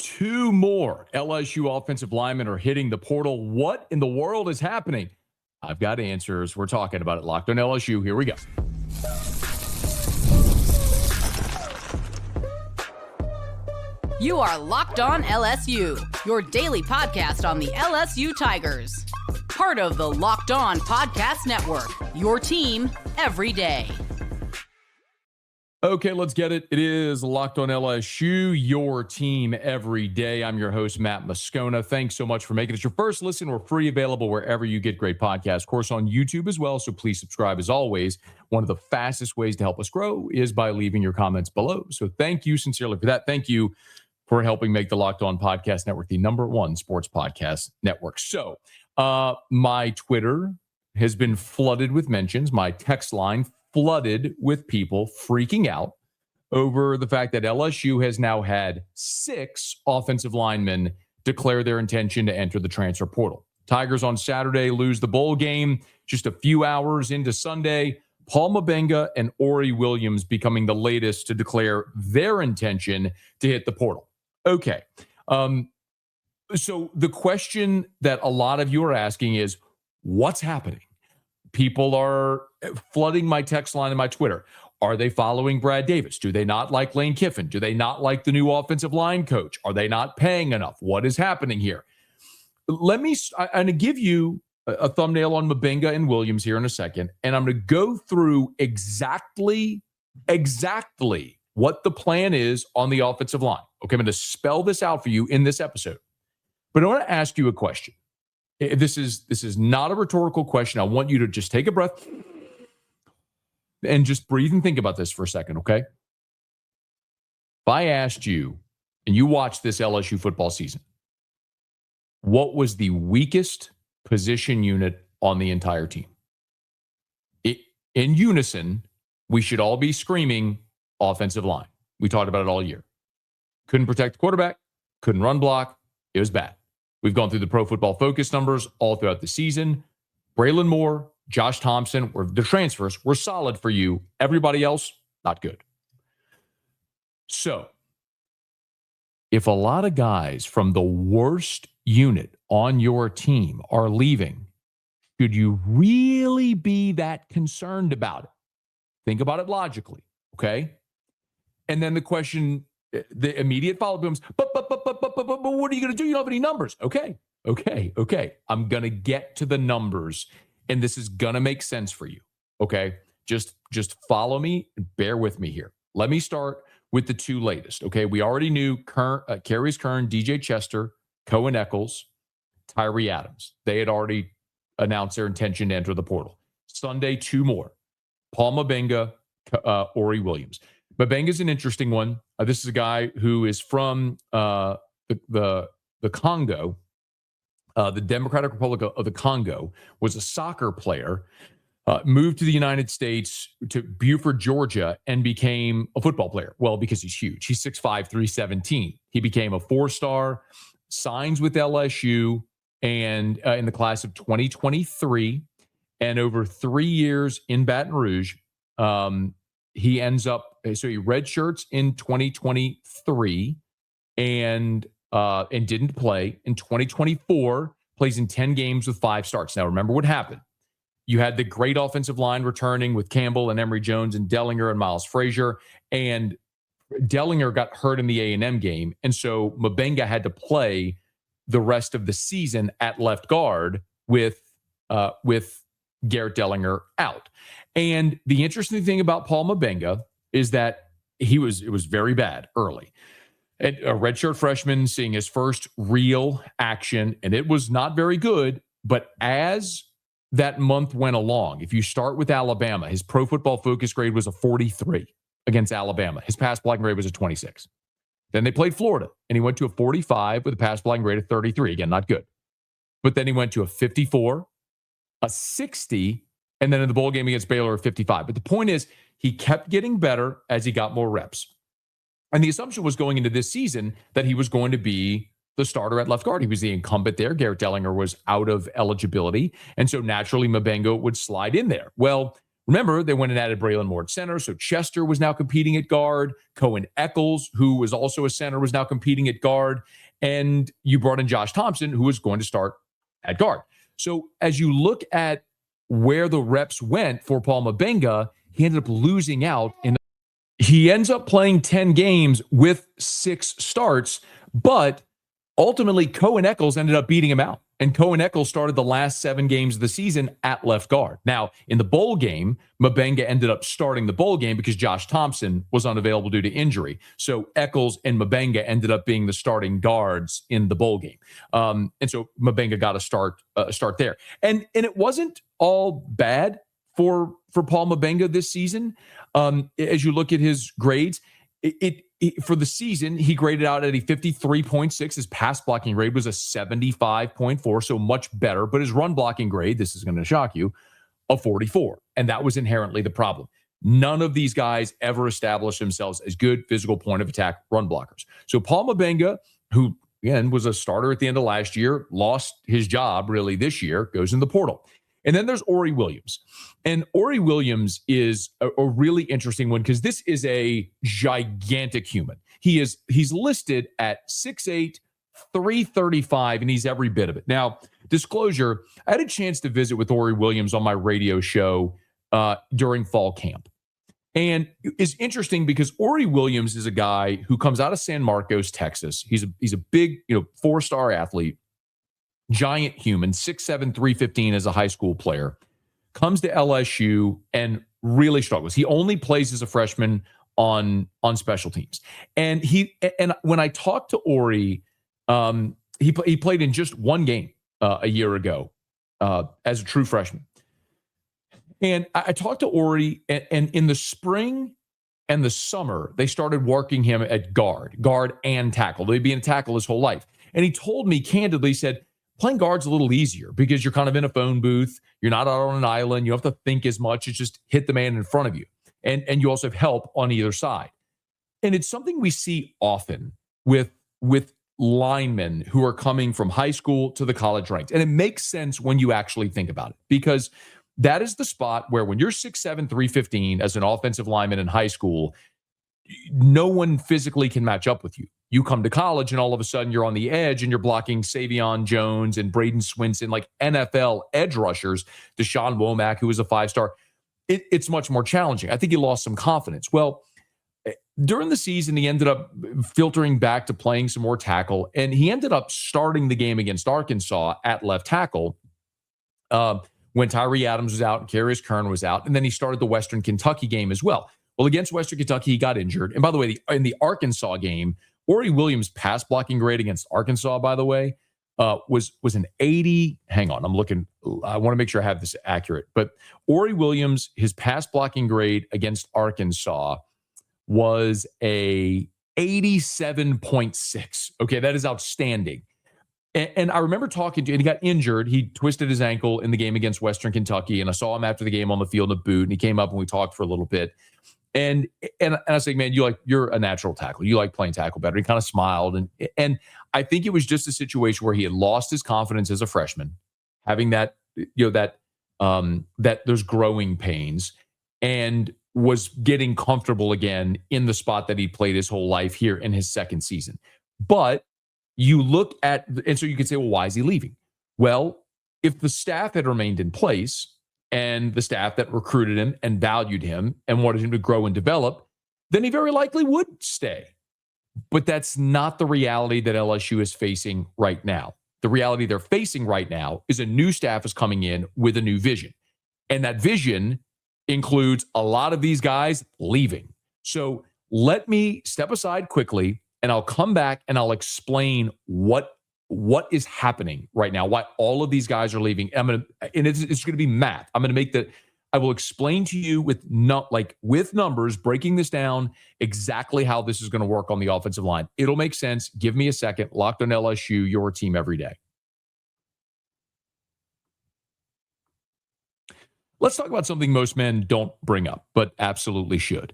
2 more LSU offensive linemen are hitting the portal. What in the world is happening? I've got answers. We're talking about it. Locked on LSU. Here we go. You are Locked On LSU, your daily podcast on the LSU Tigers. Part of the Locked On Podcast Network, your team every day. Okay, let's get it. It is Locked On LSU, your team every day. I'm your host, Matt Moscona. Thanks so much for making it your first listen. We're free, available wherever you get great podcasts. Of course, on YouTube as well, so please subscribe as always. One of the fastest ways to help us grow is by leaving your comments below. So thank you sincerely for that. Thank you for helping make the Locked On Podcast Network the #1 sports podcast network. So my Twitter has been flooded with mentions. My text line flooded with people freaking out over the fact that LSU has now had 6 offensive linemen declare their intention to enter the transfer portal. Tigers on Saturday lose the bowl game. Just a few hours into Sunday, Mabenga and Ory Williams becoming the latest to declare their intention to hit the portal. Okay. So the question that a lot of you are asking is, what's happening? People are flooding my text line and my Twitter. Are they following Brad Davis? Do they not like Lane Kiffin? Do they not like the new offensive line coach? Are they not paying enough? What is happening here? I'm going to give you a thumbnail on Mabenga and Williams here in a second, and I'm going to go through exactly what the plan is on the offensive line. Okay, I'm going to spell this out for you in this episode. But I want to ask you a question. This is not a rhetorical question. I want you to just take a breath and just breathe and think about this for a second, okay? If I asked you, and you watched this LSU football season, what was the weakest position unit on the entire team? In unison, we should all be screaming offensive line. We talked about it all year. Couldn't protect the quarterback, couldn't run block. It was bad. We've gone through the Pro Football Focus numbers all throughout the season. Braylon Moore, Josh Thompson, the transfers were solid for you. Everybody else, not good. So, if a lot of guys from the worst unit on your team are leaving, should you really be that concerned about it? Think about it logically, okay? And then the question, the immediate follow-up comes, but what are you going to do? You don't have any numbers. Okay. I'm going to get to the numbers, and this is going to make sense for you, okay? Just follow me and bear with me here. Let me start with the 2 latest, okay? We already knew Carius Kern, DJ Chester, Cohen Eccles, Tyree Adams. They had already announced their intention to enter the portal. Sunday, 2 more. Mabenga, Ory Williams. Mabenga is an interesting one. This is a guy who is from the Congo, the Democratic Republic of the Congo, was a soccer player, moved to the United States, to Buford, Georgia, and became a football player. Well, because he's huge. He's 6'5", 317. He became a 4-star, signs with LSU, and in the class of 2023, and over 3 years in Baton Rouge, he ends up, so he redshirts in 2023 and didn't play. In 2024, plays in 10 games with 5 starts. Now, remember what happened. You had the great offensive line returning with Campbell and Emory Jones and Dellinger and Miles Frazier. And Dellinger got hurt in the A&M game. And so Mabenga had to play the rest of the season at left guard with Garrett Dellinger out. And the interesting thing about Mabenga is that it was very bad early. A redshirt freshman seeing his first real action, and it was not very good. But as that month went along, if you start with Alabama, his Pro Football Focus grade was a 43 against Alabama. His pass blocking grade was a 26. Then they played Florida, and he went to a 45 with a pass blocking grade of 33. Again, not good. But then he went to a 54, a 60, and then in the bowl game against Baylor, a 55. But the point is, he kept getting better as he got more reps. And the assumption was going into this season that he was going to be the starter at left guard. He was the incumbent there. Garrett Dellinger was out of eligibility. And so naturally, Mabenga would slide in there. Well, Remember, they went and added Braylon Moore at center, so Chester was now competing at guard. Cohen Eccles, who was also a center, was now competing at guard. And you brought in Josh Thompson, who was going to start at guard. So as you look at where the reps went for Paul Mabenga, he ended up losing out. He ends up playing 10 games with 6 starts, but ultimately Cohen Eccles ended up beating him out. And Cohen Eccles started the last 7 games of the season at left guard. Now, in the bowl game, Mabenga ended up starting the bowl game because Josh Thompson was unavailable due to injury. So Eccles and Mabenga ended up being the starting guards in the bowl game. And so Mabenga got a start there. And it wasn't all bad for Paul Mabenga this season. As you look at his grades, for the season, he graded out at a 53.6. His pass blocking grade was a 75.4, so much better. But his run blocking grade, this is going to shock you, a 44. And that was inherently the problem. None of these guys ever established themselves as good physical point of attack run blockers. So Paul Mabenga, who, again, was a starter at the end of last year, lost his job really this year, goes in the portal. And then there's Ory Williams. And Ory Williams is a really interesting one because this is a gigantic human. He's listed at 6'8", 335, and he's every bit of it. Now, disclosure, I had a chance to visit with Ory Williams on my radio show during fall camp. And it's interesting because Ory Williams is a guy who comes out of San Marcos, Texas. He's a big, 4-star athlete. Giant human, 6'7", 315 as a high school player, comes to LSU and really struggles. He only plays as a freshman on special teams. And when I talked to Ory, he played in just one game a year ago as a true freshman. And I talked to Ory, and in the spring and the summer, they started working him at guard and tackle. They'd be in tackle his whole life. And he told me candidly, he said, playing guard's a little easier because you're kind of in a phone booth. You're not out on an island. You don't have to think as much. It's just hit the man in front of you. And you also have help on either side. And it's something we see often with linemen who are coming from high school to the college ranks. And it makes sense when you actually think about it, because that is the spot where when you're 6'7", 315 as an offensive lineman in high school, no one physically can match up with you. You come to college and all of a sudden you're on the edge and you're blocking Savion Jones and Braden Swinson, like NFL edge rushers, Deshaun Womack, who was a 5-star. It's much more challenging. I think he lost some confidence. Well, during the season, he ended up filtering back to playing some more tackle, and he ended up starting the game against Arkansas at left tackle when Tyree Adams was out and Karius Kern was out, and then he started the Western Kentucky game as well. Well, against Western Kentucky, he got injured. And by the way, in the Arkansas game, Ory Williams' pass blocking grade against Arkansas, by the way, was an 80. Hang on, I'm looking. I want to make sure I have this accurate. But Ory Williams, his pass blocking grade against Arkansas was a 87.6. Okay, that is outstanding. And I remember talking to him, and he got injured. He twisted his ankle in the game against Western Kentucky, and I saw him after the game on the field in a boot, and he came up and we talked for a little bit. And I was like, man, you're a natural tackle. You like playing tackle better. He kind of smiled. And I think it was just a situation where he had lost his confidence as a freshman, having that those growing pains, and was getting comfortable again in the spot that he played his whole life here in his second season. But you look at, and so you could say, well, why is he leaving? Well, if the staff had remained in place, and the staff that recruited him and valued him and wanted him to grow and develop, then he very likely would stay. But that's not the reality that LSU is facing right now. The reality they're facing right now is a new staff is coming in with a new vision. And that vision includes a lot of these guys leaving. So let me step aside quickly, and I'll come back and I'll explain what is happening right now, why all of these guys are leaving. And it's going to be math. I will explain to you with numbers, breaking this down, exactly how this is going to work on the offensive line. It'll make sense. Give me a second. Locked on LSU, your team every day. Let's talk about something most men don't bring up, but absolutely should.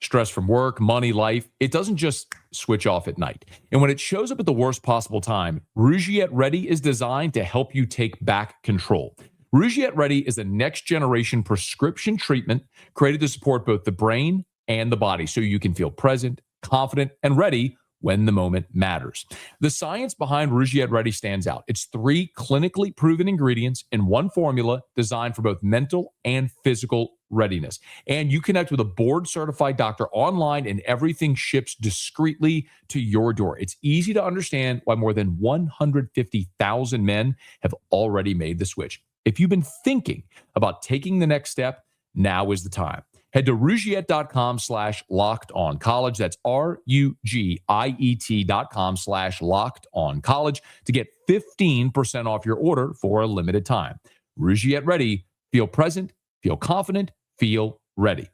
Stress from work, money, life. It doesn't just switch off at night. And when it shows up at the worst possible time, Rougiette Ready is designed to help you take back control. Rougiette Ready is the next generation prescription treatment created to support both the brain and the body so you can feel present, confident, and ready when the moment matters. The science behind Rougiette Ready stands out. It's 3 clinically proven ingredients in one formula designed for both mental and physical readiness. And you connect with a board-certified doctor online, and everything ships discreetly to your door. It's easy to understand why more than 150,000 men have already made the switch. If you've been thinking about taking the next step, now is the time. Head to Rougiette.com/lockedoncollege. That's RUGIET.com/lockedoncollege to get 15% off your order for a limited time. Rougiette Ready. Feel present, feel confident, feel ready.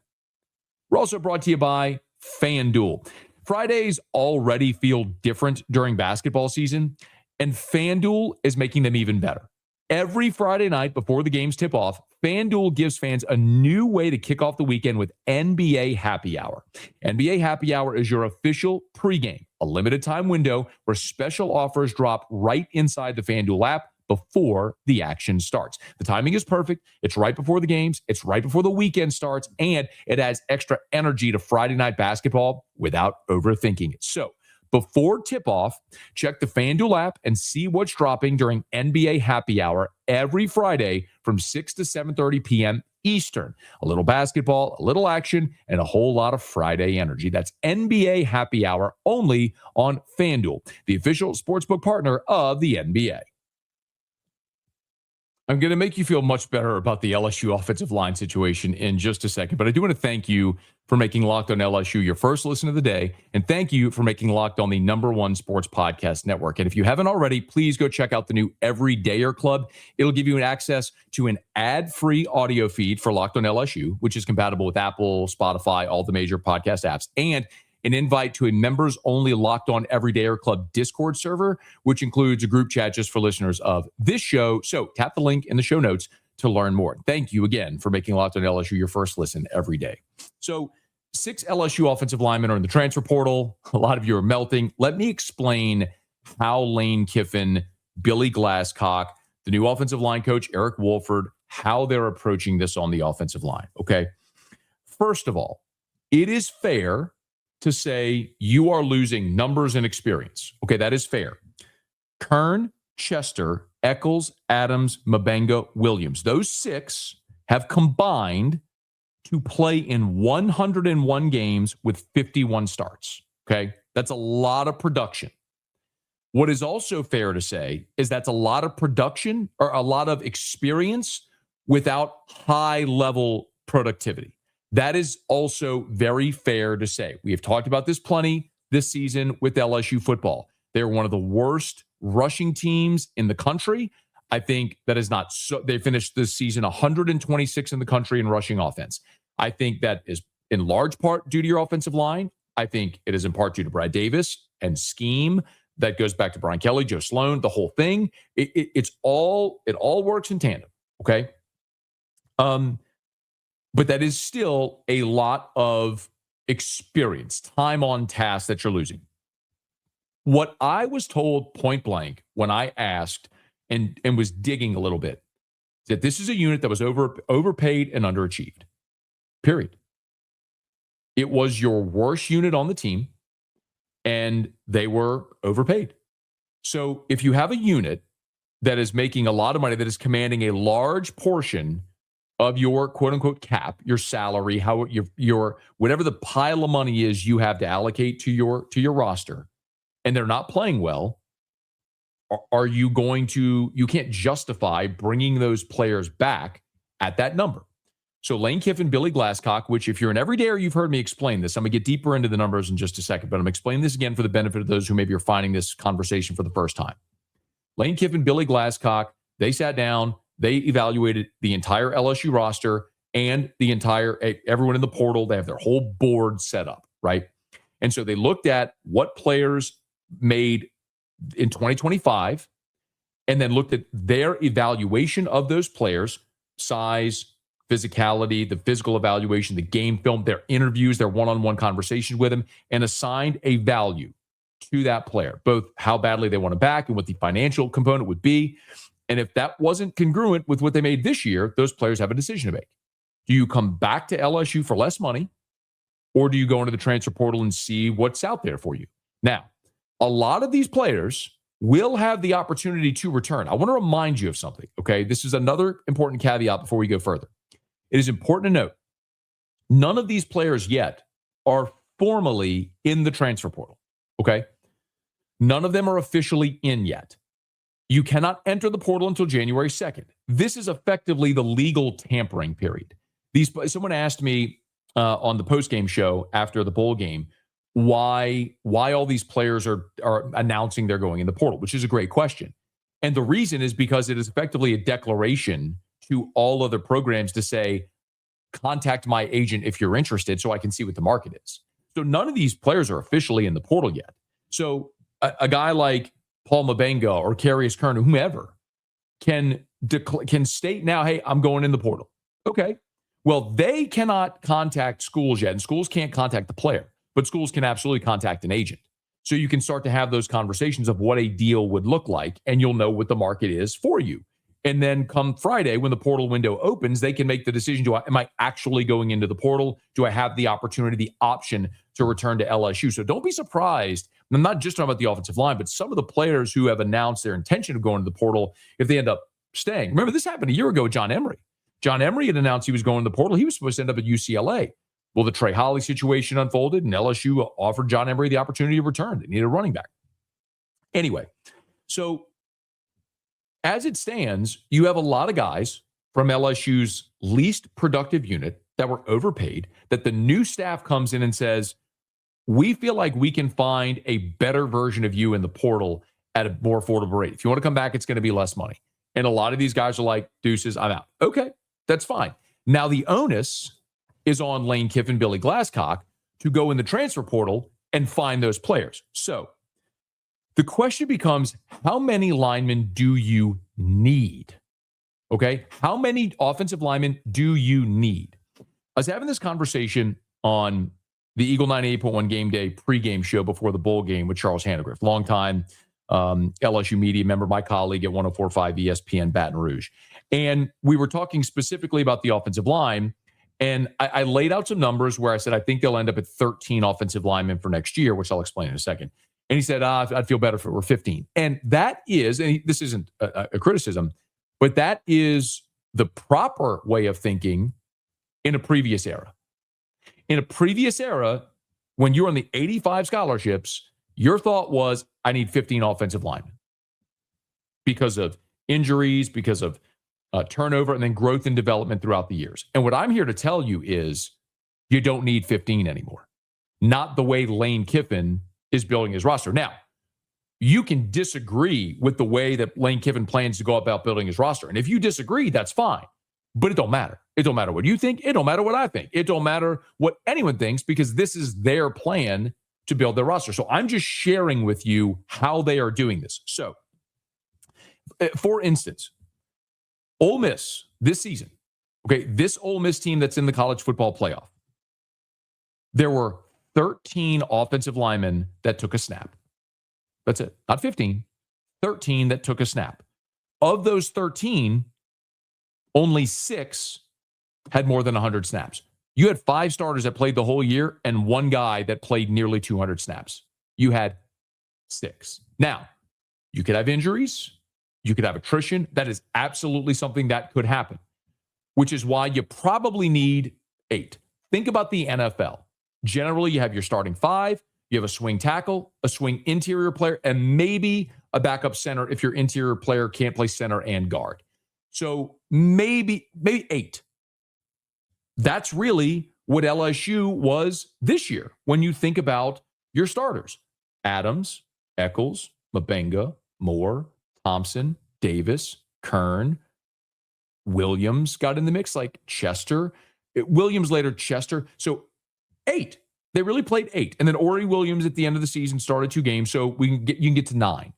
We're also brought to you by FanDuel. Fridays already feel different during basketball season, and FanDuel is making them even better. Every Friday night before the games tip off, FanDuel gives fans a new way to kick off the weekend with NBA Happy Hour. NBA Happy Hour is your official pregame, a limited time window where special offers drop right inside the FanDuel app before the action starts. The timing is perfect. It's right before the games. It's right before the weekend starts, and it adds extra energy to Friday night basketball without overthinking it. So, before tip-off, check the FanDuel app and see what's dropping during NBA Happy Hour every Friday from 6 to 7:30 p.m. Eastern. A little basketball, a little action, and a whole lot of Friday energy. That's NBA Happy Hour only on FanDuel, the official sportsbook partner of the NBA. I'm going to make you feel much better about the LSU offensive line situation in just a second, but I do want to thank you for making Locked On LSU your first listen of the day, and thank you for making Locked On the #1 sports podcast network. And if you haven't already, please go check out the new Everydayer Club. It'll give you access to an ad-free audio feed for Locked On LSU, which is compatible with Apple, Spotify, all the major podcast apps, and an invite to a members-only Locked On Everydayer Club Discord server, which includes a group chat just for listeners of this show. So tap the link in the show notes to learn more. Thank you again for making Locked On LSU your first listen every day. So 6 LSU offensive linemen are in the transfer portal. A lot of you are melting. Let me explain how Lane Kiffin, Billy Glasscock, the new offensive line coach, Eric Wolford, how they're approaching this on the offensive line, okay? First of all, it is fair to say you are losing numbers and experience. Okay, that is fair. Kern, Chester, Eccles, Adams, Mabenga, Williams. Those 6 have combined to play in 101 games with 51 starts. Okay, that's a lot of production. What is also fair to say is that's a lot of production or a lot of experience without high-level productivity. That is also very fair to say. We have talked about this plenty this season with LSU football. They're one of the worst rushing teams in the country. I think that is not so. They finished this season 126 in the country in rushing offense. I think that is in large part due to your offensive line. I think it is in part due to Brad Davis and scheme that goes back to Brian Kelly, Joe Sloan, the whole thing. It all works in tandem. Okay. But that is still a lot of experience, time on task that you're losing. What I was told point blank when I asked and was digging a little bit, that this is a unit that was overpaid and underachieved. Period. It was your worst unit on the team, and they were overpaid. So if you have a unit that is making a lot of money, that is commanding a large portion of your quote unquote cap, your salary, how your whatever the pile of money is you have to allocate to your roster, and they're not playing well, are you going to, you can't justify bringing those players back at that number. So Lane Kiffin, Billy Glasscock, which if you're an everydayer, you've heard me explain this. I'm going to get deeper into the numbers in just a second, but I'm explaining this again for the benefit of those who maybe are finding this conversation for the first time. Lane Kiffin, Billy Glasscock, they sat down, they evaluated the entire LSU roster and the entire, everyone in the portal. They have their whole board set up, right? And so they looked at what players made in 2025 and then looked at their evaluation of those players, size, physicality, the physical evaluation, the game film, their interviews, their one-on-one conversations with him, and assigned a value to that player, both how badly they want to back and what the financial component would be. And if that wasn't congruent with what they made this year, those players have a decision to make. Do you come back to LSU for less money, or do you go into the transfer portal and see what's out there for you? Now, a lot of these players will have the opportunity to return. I want to remind you of something, okay? This is another important caveat before we go further. It is important to note, none of these players yet are formally in the transfer portal, okay? None of them are officially in yet. You cannot enter the portal until January 2nd. This is effectively the legal tampering period. Someone asked me on the postgame show after the bowl game why all these players are announcing they're going in the portal, which is a great question. And the reason is because it is effectively a declaration to all other programs to say, contact my agent if you're interested so I can see what the market is. So none of these players are officially in the portal yet. So a guy like Paul Mabenga or Carius Kern or whomever can state now, hey, I'm going in the portal. Okay. Well, they cannot contact schools yet, and schools can't contact the player, but schools can absolutely contact an agent. So you can start to have those conversations of what a deal would look like, and you'll know what the market is for you. And then come Friday, when the portal window opens, they can make the decision, am I actually going into the portal? Do I have the opportunity, the option to return to LSU? So don't be surprised. And I'm not just talking about the offensive line, but some of the players who have announced their intention of going to the portal, if they end up staying. Remember, this happened a year ago with John Emery. John Emery had announced he was going to the portal. He was supposed to end up at UCLA. Well, the Trey Holly situation unfolded, and LSU offered John Emery the opportunity to return. They needed a running back. Anyway, so as it stands, you have a lot of guys from LSU's least productive unit that were overpaid, that the new staff comes in and says, we feel like we can find a better version of you in the portal at a more affordable rate. If you want to come back, it's going to be less money. And a lot of these guys are like, deuces, I'm out. Okay, that's fine. Now the onus is on Lane Kiffin, Billy Glasscock to go in the transfer portal and find those players. So the question becomes, how many linemen do you need? Okay, how many offensive linemen do you need? I was having this conversation on the Eagle 98.1 Game Day pregame show before the bowl game with Charles Hannegriff, longtime LSU media member, my colleague at 104.5 ESPN Baton Rouge. And we were talking specifically about the offensive line. And I laid out some numbers where I said, I think they'll end up at 13 offensive linemen for next year, which I'll explain in a second. And he said, I'd feel better if it were 15. And that is, and this isn't a criticism, but that is the proper way of thinking in a previous era. In a previous era, when you were on the 85 scholarships, your thought was, I need 15 offensive linemen because of injuries, because of turnover, and then growth and development throughout the years. And what I'm here to tell you is you don't need 15 anymore. Not the way Lane Kiffin is building his roster. Now, you can disagree with the way that Lane Kiffin plans to go about building his roster. And if you disagree, that's fine. But it don't matter. It don't matter what you think. It don't matter what I think. It don't matter what anyone thinks, because this is their plan to build their roster. So I'm just sharing with you how they are doing this. So, for instance, Ole Miss this season, okay, this Ole Miss team that's in the college football playoff, there were 13 offensive linemen that took a snap. That's it. Not 15. 13 that took a snap. Of those 13, only 6 had more than 100 snaps. You had 5 starters that played the whole year and 1 guy that played nearly 200 snaps. You had 6. Now, you could have injuries. You could have attrition. That is absolutely something that could happen, which is why you probably need 8. Think about the NFL. Generally, you have your starting 5. You have a swing tackle, a swing interior player, and maybe a backup center if your interior player can't play center and guard. So maybe 8. That's really what LSU was this year when you think about your starters. Adams, Eccles, Mabenga, Moore, Thompson, Davis, Kern, Williams got in the mix, like Chester. Williams later, Chester. So 8. They really played 8. And then Ory Williams at the end of the season started 2 games, so you can get to 9.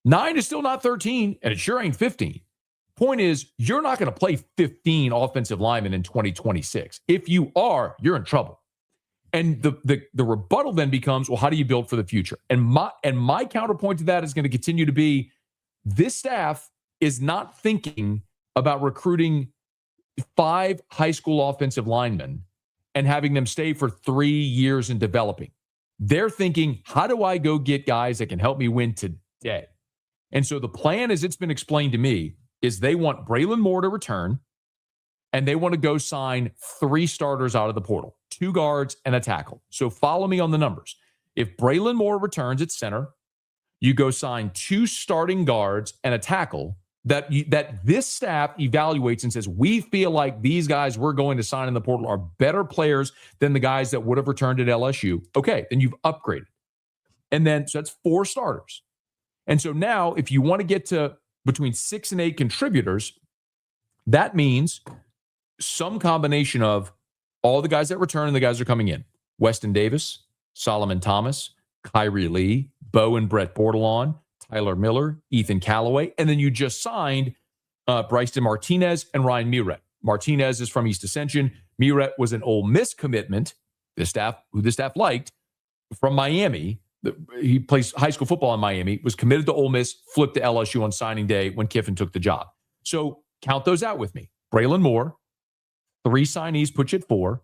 9 is still not 13, and it sure ain't 15. Point is, you're not going to play 15 offensive linemen in 2026. If you are, you're in trouble. And the rebuttal then becomes, well, how do you build for the future? And my counterpoint to that is going to continue to be, this staff is not thinking about recruiting 5 high school offensive linemen and having them stay for 3 years and developing. They're thinking, how do I go get guys that can help me win today? And so the plan, as it's been explained to me, is they want Braylon Moore to return, and they want to go sign 3 starters out of the portal, 2 guards and a tackle. So follow me on the numbers. If Braylon Moore returns at center, you go sign 2 starting guards and a tackle that this staff evaluates and says, we feel like these guys we're going to sign in the portal are better players than the guys that would have returned at LSU. Okay, then you've upgraded. And then, so that's 4 starters. And so now, if you want to get to between 6 and 8 contributors, that means some combination of all the guys that return and the guys that are coming in. Weston Davis, Solomon Thomas, Kyrie Lee, Bo and Brett Bordelon, Tyler Miller, Ethan Callaway, and then you just signed Bryson Martinez and Ryan Muret. Martinez is from East Ascension. Muret was an Ole Miss commitment, who the staff liked, from Miami. He plays high school football in Miami, was committed to Ole Miss, flipped to LSU on signing day when Kiffin took the job. So count those out with me. Braylon Moore, 3 signees put you at 4.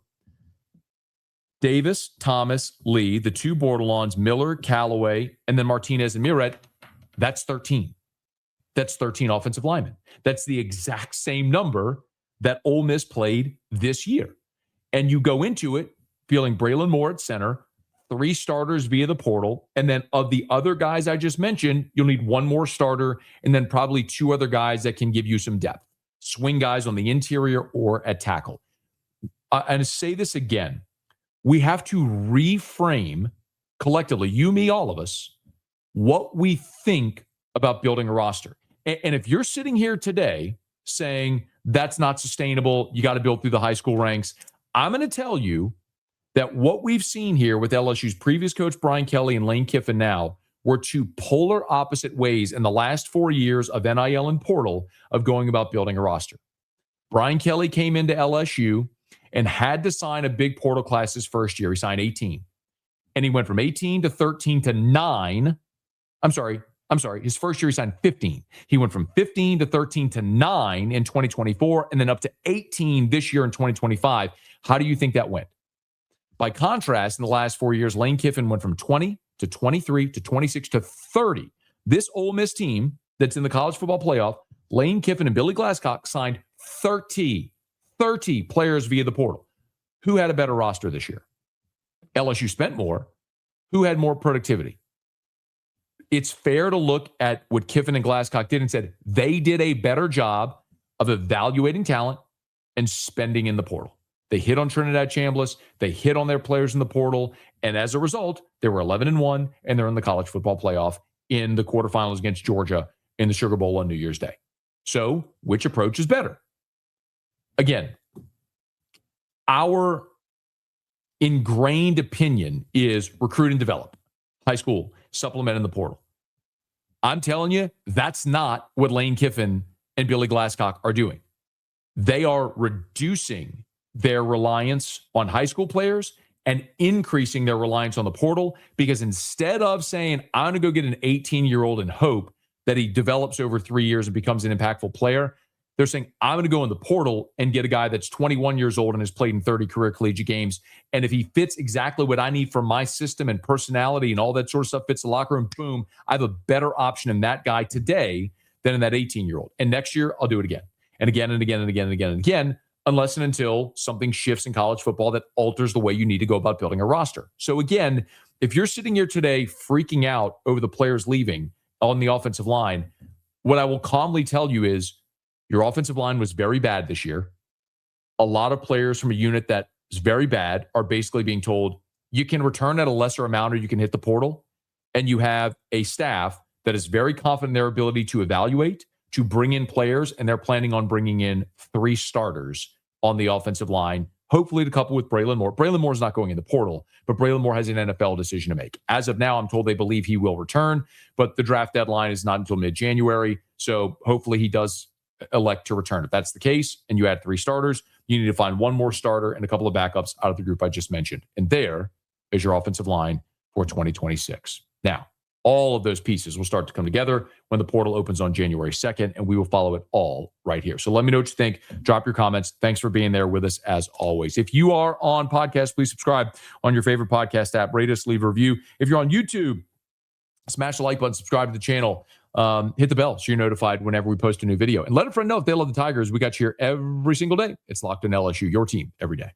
Davis, Thomas, Lee, the 2 Bordelons, Miller, Callaway, and then Martinez and Muret. That's 13. That's 13 offensive linemen. That's the exact same number that Ole Miss played this year. And you go into it feeling Braylon Moore at center, 3 starters via the portal, and then of the other guys I just mentioned, you'll need 1 more starter and then probably 2 other guys that can give you some depth. Swing guys on the interior or at tackle. And to say this again, we have to reframe collectively, you, me, all of us, what we think about building a roster. And if you're sitting here today saying that's not sustainable, you got to build through the high school ranks, I'm going to tell you that what we've seen here with LSU's previous coach, Brian Kelly, and Lane Kiffin now, were 2 polar opposite ways in the last 4 years of NIL and portal of going about building a roster. Brian Kelly came into LSU and had to sign a big portal class his first year. He signed 18. And he went from 18 to 13 to 9. I'm sorry. His first year, he signed 15. He went from 15 to 13 to 9 in 2024, and then up to 18 this year in 2025. How do you think that went? By contrast, in the last 4 years, Lane Kiffin went from 20 to 23 to 26 to 30. This Ole Miss team that's in the college football playoff, Lane Kiffin and Billy Glasscock signed 30 players via the portal. Who had a better roster this year? LSU spent more. Who had more productivity? It's fair to look at what Kiffin and Glasscock did and said they did a better job of evaluating talent and spending in the portal. They hit on Trinidad Chambliss. They hit on their players in the portal. And as a result, they were 11-1, and they're in the college football playoff in the quarterfinals against Georgia in the Sugar Bowl on New Year's Day. So which approach is better? Again, our ingrained opinion is recruit and develop. High school, supplement in the portal. I'm telling you, that's not what Lane Kiffin and Billy Glasscock are doing. They are reducing their reliance on high school players and increasing their reliance on the portal, because instead of saying, I'm going to go get an 18-year-old and hope that he develops over 3 years and becomes an impactful player, they're saying, I'm going to go in the portal and get a guy that's 21 years old and has played in 30 career collegiate games. And if he fits exactly what I need for my system and personality and all that sort of stuff, fits the locker room, boom, I have a better option in that guy today than in that 18-year-old. And next year, I'll do it again and again and again and again and again and again, unless and until something shifts in college football that alters the way you need to go about building a roster. So again, if you're sitting here today freaking out over the players leaving on the offensive line, what I will calmly tell you is your offensive line was very bad this year. A lot of players from a unit that is very bad are basically being told you can return at a lesser amount or you can hit the portal. And you have a staff that is very confident in their ability to evaluate, to bring in players, and they're planning on bringing in 3 starters on the offensive line, hopefully to couple with Braylon Moore. Braylon Moore is not going in the portal, but Braylon Moore has an NFL decision to make. As of now, I'm told they believe he will return, but the draft deadline is not until mid-January. So hopefully he does elect to return. If that's the case, and you add 3 starters, you need to find 1 more starter and a couple of backups out of the group I just mentioned. And there is your offensive line for 2026. Now, All of those pieces will start to come together when the portal opens on January 2nd, and we will follow it all right here. So let me know what you think. Drop your comments. Thanks for being there with us as always. If you are on podcast, please subscribe on your favorite podcast app. Rate us, leave a review. If you're on YouTube, smash the like button, subscribe to the channel, hit the bell so you're notified whenever we post a new video. And let a friend know if they love the Tigers. We got you here every single day. It's Locked On LSU, your team every day.